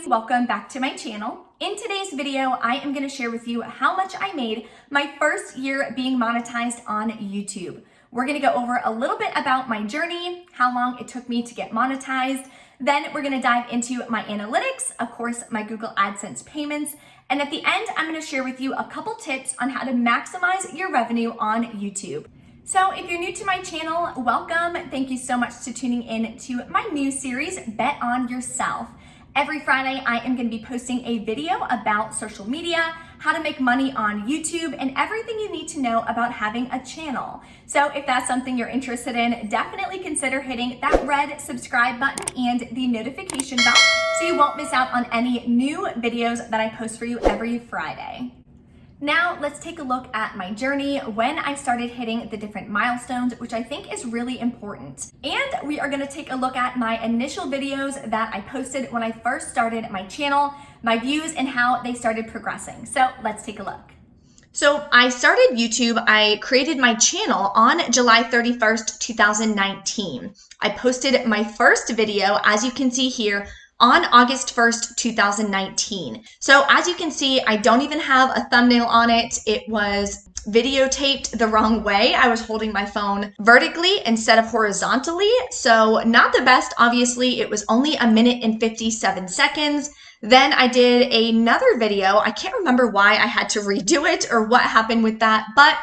welcome back to my channel. In today's video, I am going to share with you how much I made my first year being monetized on YouTube. We're going to go over a little bit about my journey, how long it took me to get monetized. Then we're going to dive into my analytics, of course, my Google AdSense payments. And at the end, I'm going to share with you a couple tips on how to maximize your revenue on YouTube. So if you're new to my channel, welcome. Thank you so much to tuning in to my new series, Bet on Yourself. Every Friday, I am going to be posting a video about social media, how to make money on YouTube, and everything you need to know about having a channel. So if that's something you're interested in, definitely consider hitting that red subscribe button and the notification bell so you won't miss out on any new videos that I post for you every Friday. Now let's take a look at my journey when I started hitting the different milestones, which I think is really important. And we are going to take a look at my initial videos that I posted when I first started my channel, my views, and how they started progressing. So let's take a look. So I started YouTube, I created my channel on July 31st, 2019. I posted my first video, as you can see here, on August 1st, 2019. So as you can see, I don't even have a thumbnail on it. It was videotaped the wrong way. I was holding my phone vertically instead of horizontally. So not the best, obviously. It was only 1 minute and 57 seconds. Then I did another video. I can't remember why I had to redo it or what happened with that, but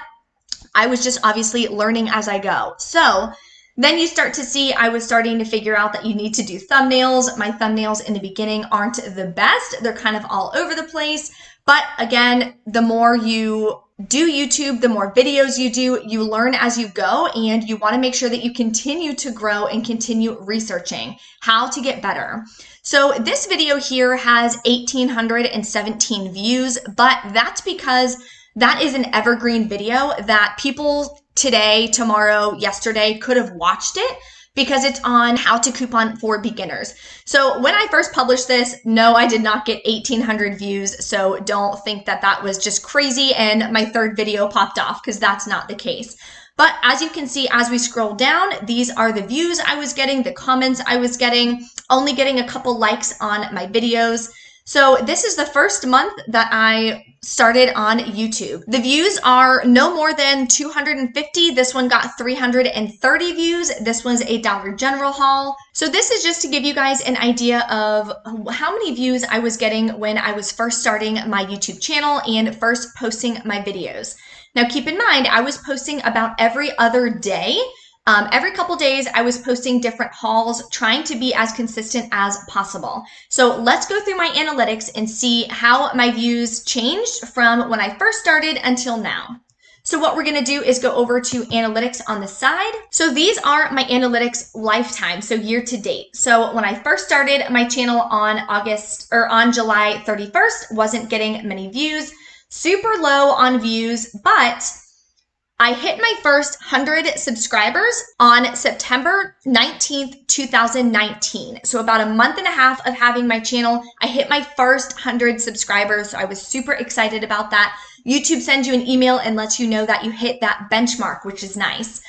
I was just obviously learning as I go. So then you start to see I was starting to figure out that you need to do thumbnails. My thumbnails in the beginning aren't the best. They're kind of all over the place. But again, the more you do YouTube, the more videos you do, you learn as you go, and you want to make sure that you continue to grow and continue researching how to get better. So this video here has 1,817 views, but that's because that is an evergreen video that people today, tomorrow, yesterday could have watched it because it's on how to coupon for beginners. So when I first published this, no, I did not get 1,800 views. So don't think that that was just crazy and my third video popped off, because that's not the case. But as you can see, as we scroll down, these are the views I was getting, the comments I was getting, only getting a couple likes on my videos. So this is the first month that I started on YouTube. The views are no more than 250. This one got 330 views. This one's a Dollar General haul. So this is just to give you guys an idea of how many views I was getting when I was first starting my YouTube channel and first posting my videos. Now keep in mind, I was posting about every other day. Every couple days, I was posting different hauls, trying to be as consistent as possible. So let's go through my analytics and see how my views changed from when I first started until now. So what we're going to do is go over to analytics on the side. So these are my analytics lifetime, so year to date. So when I first started my channel on July 31st, wasn't getting many views, super low on views, but I hit my first 100 subscribers on September 19th, 2019. So about a month and a half of having my channel, I hit my first 100 subscribers. So I was super excited about that. YouTube sends you an email and lets you know that you hit that benchmark, which is nice.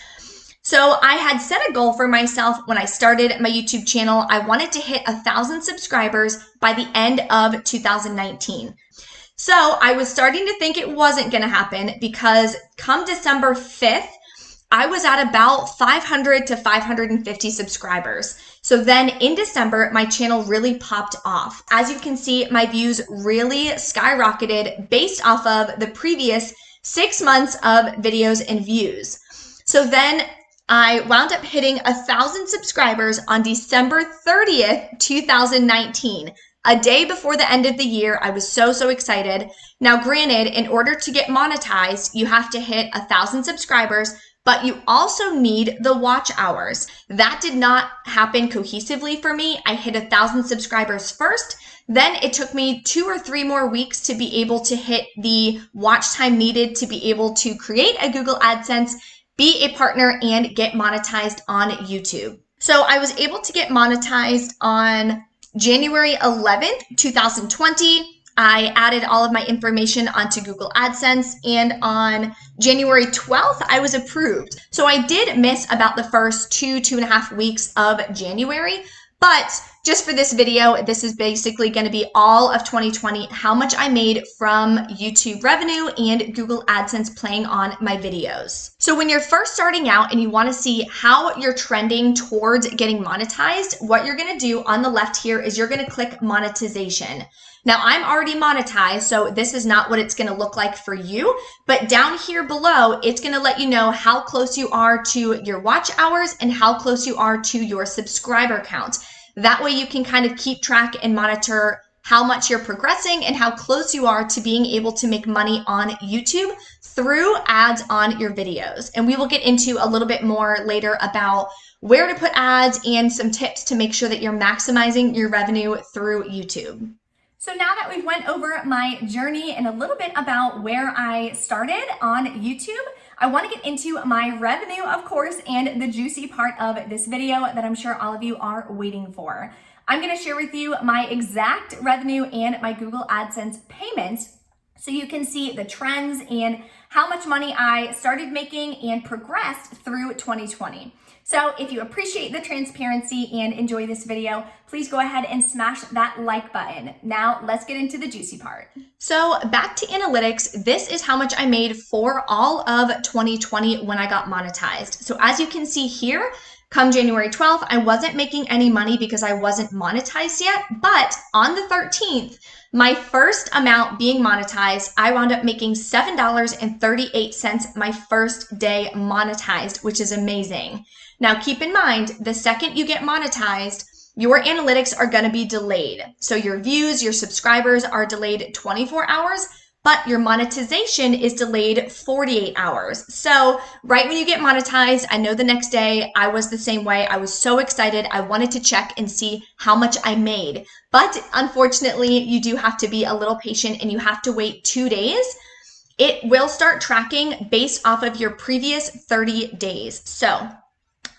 So I had set a goal for myself when I started my YouTube channel. I wanted to hit 1,000 subscribers by the end of 2019. So I was starting to think it wasn't going to happen, because come December 5th, I was at about 500 to 550 subscribers. So then in December, my channel really popped off. As you can see, my views really skyrocketed based off of the previous 6 months of videos and views. So then I wound up hitting 1,000 subscribers on December 30th, 2019. A day before the end of the year. I was so excited. Now, granted, in order to get monetized, you have to hit 1,000 subscribers, but you also need the watch hours. That did not happen cohesively for me. I hit 1,000 subscribers first. Then it took me 2 or 3 more weeks to be able to hit the watch time needed to be able to create a Google AdSense, be a partner, and get monetized on YouTube. So I was able to get monetized on January 11th, 2020, I added all of my information onto Google AdSense, and on January 12th, I was approved. So I did miss about the first 2.5 weeks of January, But just for this video, this is basically going to be all of 2020, how much I made from YouTube revenue and Google AdSense playing on my videos. So when you're first starting out and you want to see how you're trending towards getting monetized, what you're going to do on the left here is you're going to click monetization. Now I'm already monetized, so this is not what it's going to look like for you, but down here below, it's going to let you know how close you are to your watch hours and how close you are to your subscriber count. That way you can kind of keep track and monitor how much you're progressing and how close you are to being able to make money on YouTube through ads on your videos. And we will get into a little bit more later about where to put ads and some tips to make sure that you're maximizing your revenue through YouTube. So now that we've went over my journey and a little bit about where I started on YouTube, I want to get into my revenue, of course, and the juicy part of this video that I'm sure all of you are waiting for. I'm going to share with you my exact revenue and my Google AdSense payments so you can see the trends and how much money I started making and progressed through 2020. So if you appreciate the transparency and enjoy this video, please go ahead and smash that like button. Now let's get into the juicy part. So back to analytics, this is how much I made for all of 2020 when I got monetized. So as you can see here, come January 12th, I wasn't making any money because I wasn't monetized yet, but on the 13th, my first amount being monetized, I wound up making $7.38 my first day monetized, which is amazing. Now keep in mind, the second you get monetized, your analytics are going to be delayed. So your views, your subscribers are delayed 24 hours, but your monetization is delayed 48 hours. So right when you get monetized, I know the next day I was the same way. I was so excited. I wanted to check and see how much I made. But unfortunately, you do have to be a little patient and you have to wait 2 days. It will start tracking based off of your previous 30 days. So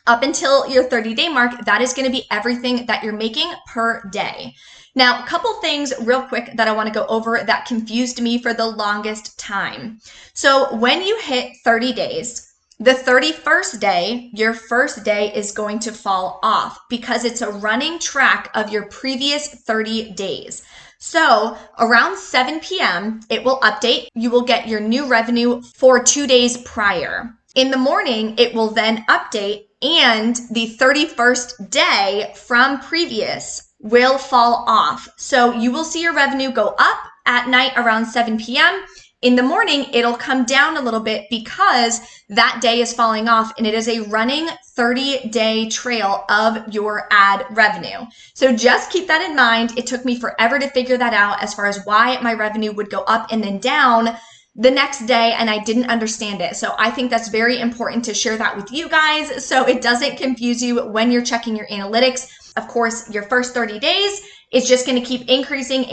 up until your 30-day mark, that is going to be everything that you're making per day. Now, a couple things real quick that I want to go over that confused me for the longest time. So when you hit 30 days, the 31st day, your first day is going to fall off because it's a running track of your previous 30 days. So around 7 p.m., it will update. You will get your new revenue for 2 days prior. In the morning, it will then update, and the 31st day from previous will fall off. So you will see your revenue go up at night around 7 p.m. In the morning, it'll come down a little bit because that day is falling off, and it is a running 30-day trail of your ad revenue. So just keep that in mind. It took me forever to figure that out as far as why my revenue would go up and then down the next day, and I didn't understand it. So I think that's very important to share that with you guys so it doesn't confuse you when you're checking your analytics. Of course, your first 30 days is just going to keep increasing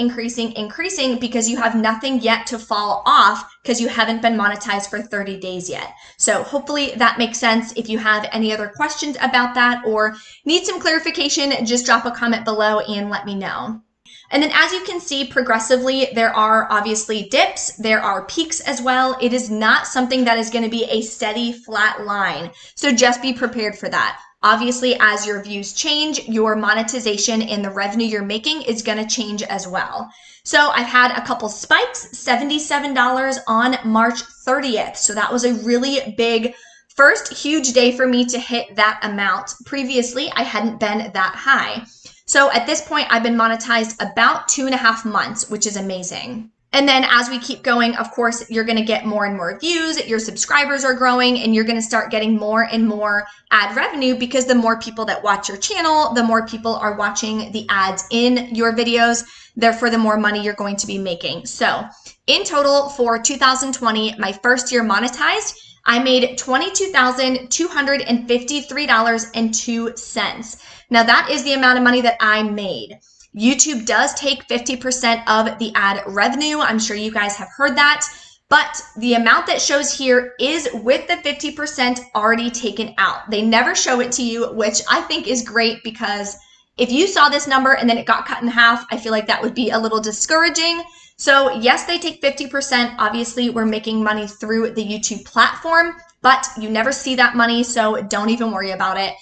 because you have nothing yet to fall off because you haven't been monetized for 30 days yet. So hopefully that makes sense. If you have any other questions about that or need some clarification, just drop a comment below and let me know. And then as you can see, progressively, there are obviously dips, there are peaks as well. It is not something that is going to be a steady flat line. So just be prepared for that. Obviously, as your views change, your monetization and the revenue you're making is going to change as well. So I've had a couple spikes, $77 on March 30th. So that was a really big first huge day for me to hit that amount. Previously, I hadn't been that high. So at this point, I've been monetized about 2.5 months, which is amazing. And then as we keep going, of course, you're going to get more and more views, your subscribers are growing, and you're going to start getting more and more ad revenue because the more people that watch your channel, the more people are watching the ads in your videos. Therefore, the more money you're going to be making. So in total for 2020, my first year monetized, I made $22,253.02. Now that is the amount of money that I made. YouTube does take 50% of the ad revenue. I'm sure you guys have heard that, but the amount that shows here is with the 50% already taken out. They never show it to you, which I think is great because if you saw this number and then it got cut in half, I feel like that would be a little discouraging. So yes, they take 50%. Obviously, we're making money through the YouTube platform, but you never see that money, so don't even worry about it.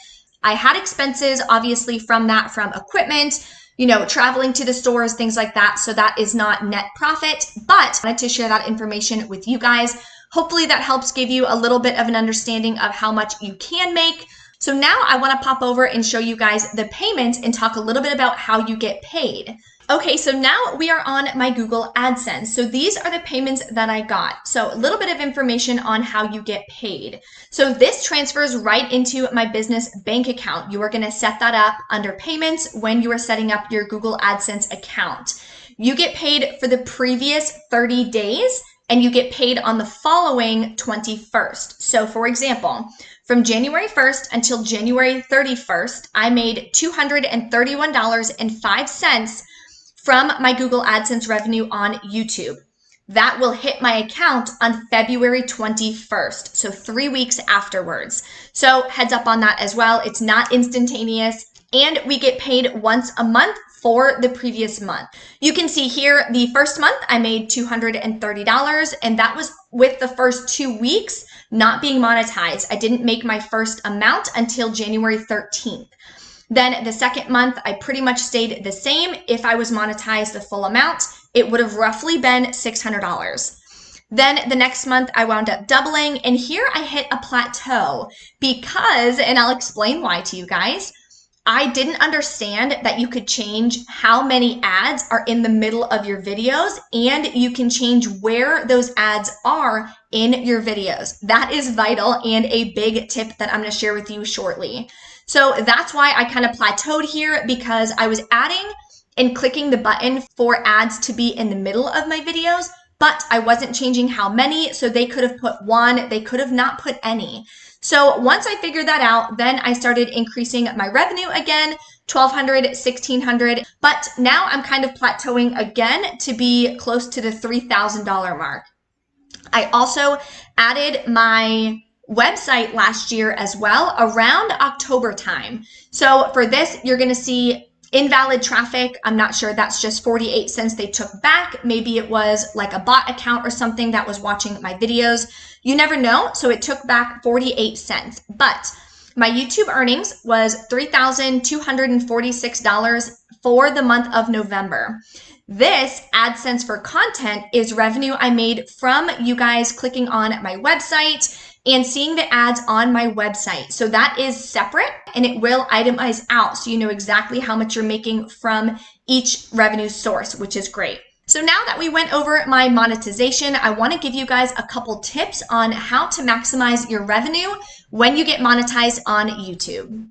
I had expenses, obviously, from that, from equipment, you know, traveling to the stores, things like that. So that is not net profit, but I wanted to share that information with you guys. Hopefully that helps give you a little bit of an understanding of how much you can make. So now I want to pop over and show you guys the payments and talk a little bit about how you get paid. Okay, so now we are on my Google AdSense. So these are the payments that I got. So a little bit of information on how you get paid. So this transfers right into my business bank account. You are going to set that up under payments when you are setting up your Google AdSense account. You get paid for the previous 30 days and you get paid on the following 21st. So for example, from January 1st until January 31st, I made $231.05 from my Google AdSense revenue on YouTube. That will hit my account on February 21st, so 3 weeks afterwards. So heads up on that as well. It's not instantaneous, and we get paid once a month for the previous month. You can see here the first month I made $230, and that was with the first 2 weeks not being monetized. I didn't make my first amount until January 13th. Then the second month, I pretty much stayed the same. If I was monetized the full amount, it would have roughly been $600. Then the next month, I wound up doubling, and here I hit a plateau because, and I'll explain why to you guys, I didn't understand that you could change how many ads are in the middle of your videos, and you can change where those ads are in your videos. That is vital and a big tip that I'm going to share with you shortly. So that's why I kind of plateaued here, because I was adding and clicking the button for ads to be in the middle of my videos, but I wasn't changing how many. So they could have put one, they could have not put any. So once I figured that out, then I started increasing my revenue again, $1,200, $1,600, but now I'm kind of plateauing again to be close to the $3,000 mark. I also added my website last year as well around October time. So for this, you're going to see invalid traffic. I'm not sure, that's just 48 cents they took back. Maybe it was like a bot account or something that was watching my videos. You never know. So it took back 48 cents. But my YouTube earnings was $3,246 for the month of November. This AdSense for content is revenue I made from you guys clicking on my website and seeing the ads on my website. So that is separate, and it will itemize out so you know exactly how much you're making from each revenue source, which is great. So now that we went over my monetization, I want to give you guys a couple tips on how to maximize your revenue when you get monetized on YouTube.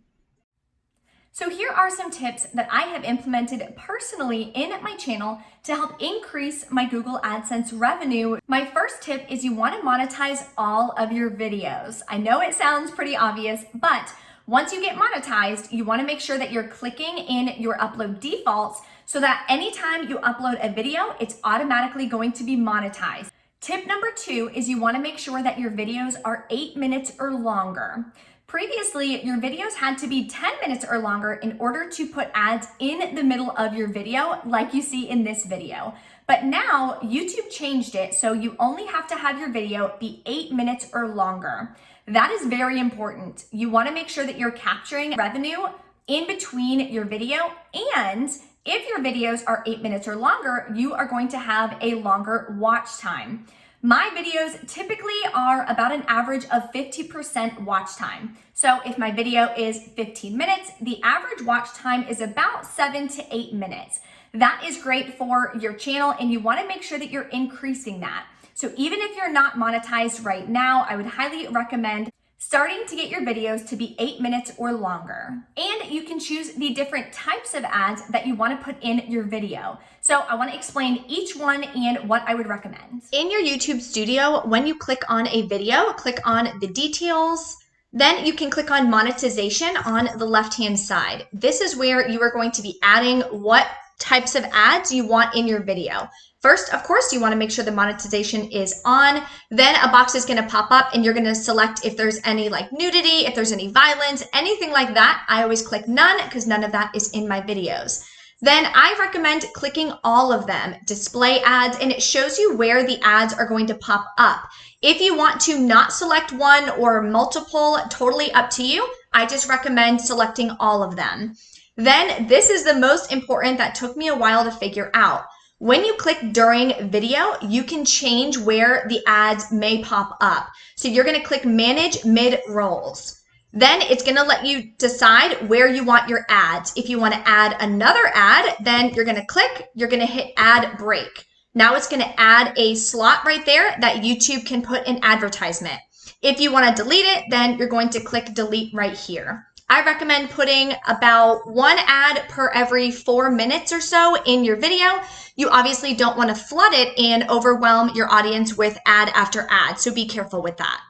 So here are some tips that I have implemented personally in my channel to help increase my Google AdSense revenue. My first tip is you want to monetize all of your videos. I know it sounds pretty obvious, but once you get monetized, you want to make sure that you're clicking in your upload defaults so that anytime you upload a video, it's automatically going to be monetized. Tip number 2 is you want to make sure that your videos are 8 minutes or longer. Previously, your videos had to be 10 minutes or longer in order to put ads in the middle of your video, like you see in this video. But now YouTube changed it, so you only have to have your video be 8 minutes or longer. That is very important. You want to make sure that you're capturing revenue in between your video, and if your videos are 8 minutes or longer, you are going to have a longer watch time. My videos typically are about an average of 50% watch time. So if my video is 15 minutes, the average watch time is about 7 to 8 minutes. That is great for your channel, and you want to make sure that you're increasing that. So even if you're not monetized right now, I would highly recommend starting to get your videos to be 8 minutes or longer. And you can choose the different types of ads that you want to put in your video. So I want to explain each one and what I would recommend. In your YouTube studio, when you click on a video, click on the details. Then you can click on monetization on the left-hand side. This is where you are going to be adding what types of ads you want in your video. First, of course, you want to make sure the monetization is on. Then a box is going to pop up and you're going to select if there's any like nudity, if there's any violence, anything like that. I always click none because none of that is in my videos. Then I recommend clicking all of them, display ads, and it shows you where the ads are going to pop up. If you want to not select one or multiple, totally up to you. I just recommend selecting all of them. Then this is the most important that took me a while to figure out. When you click during video, you can change where the ads may pop up. So you're going to click manage mid-rolls. Then it's going to let you decide where you want your ads. If you want to add another ad, then you're going to click, you're going to hit add break. Now it's going to add a slot right there that YouTube can put an advertisement. If you want to delete it, then you're going to click delete right here. I recommend putting about one ad per every 4 minutes or so in your video. You obviously don't want to flood it and overwhelm your audience with ad after ad, so be careful with that.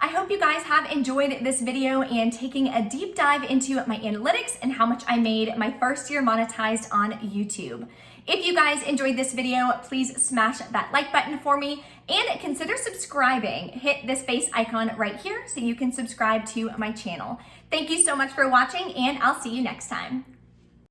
I hope you guys have enjoyed this video and taking a deep dive into my analytics and how much I made my first year monetized on YouTube. If you guys enjoyed this video, please smash that like button for me and consider subscribing. Hit this face icon right here so you can subscribe to my channel. Thank you so much for watching, and I'll see you next time.